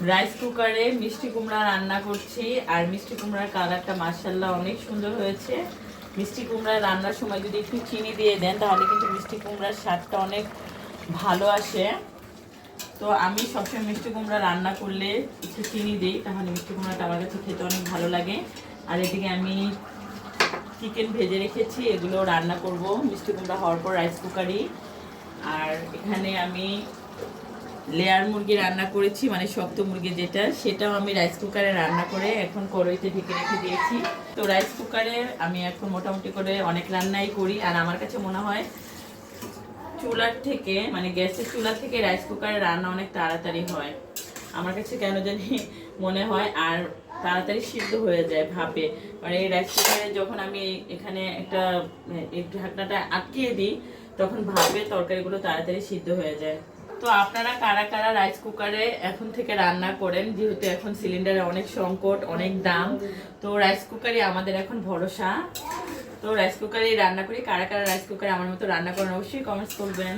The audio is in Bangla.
রাইস কুকারে মিষ্টি কুমড়া রান্না করছি। আর মিষ্টি কুমড়ার কালারটা মাশাআল্লাহ অনেক সুন্দর হয়েছে। মিষ্টি কুমড়া রান্নার সময় যদি একটু চিনি দিয়ে দেন তাহলে কিন্তু মিষ্টি কুমড়ার স্বাদটা অনেক ভালো আসে। তো আমি সবসময় মিষ্টি কুমড়া রান্না করলে একটু চিনি দিই, তাহলে মিষ্টি কুমড়াটা আমার কাছে খেতে অনেক ভালো লাগে। আর এদিকে আমি চিকেন ভেজে রেখেছি, এগুলো রান্না করব মিষ্টি কুমড়া হওয়ার পর রাইস কুকারই। আর এখানে আমি লেয়ার মুরগি রান্না করেছি, মানে শক্ত মুরগি যেটা, সেটাও আমি রাইস কুকারে রান্না করে এখন কড়াইতে ঢেকে রেখে দিয়েছি। তো রাইস কুকারে আমি এখন মোটামুটি করে অনেক রান্নাই করি। আর আমার কাছে মনে হয় চুলার থেকে, মানে গ্যাসের চুলা থেকে রাইস কুকারে রান্না অনেক তাড়াতাড়ি হয়, আমার কাছে কেন জানি মনে হয়। আর তাড়াতাড়ি সিদ্ধ হয়ে যায় ভাপে। মানে এই রাইস কুকারে যখন আমি এখানে একটা এই ঢাকনাটা আটকিয়ে দিই, তখন ভাপে তরকারিগুলো তাড়াতাড়ি সিদ্ধ হয়ে যায়। তো আপনারা কারা কারা রাইস কুকারে এখন থেকে রান্না করেন, যেহেতু এখন সিলিন্ডারে অনেক সংকট, অনেক দাম, তো রাইস কুকারই আমাদের এখন ভরসা। তো রাইস কুকারে রান্না করি। কারা কারা রাইস কুকারে আমার মতো রান্না করেন অবশ্যই কমেন্টস করবেন।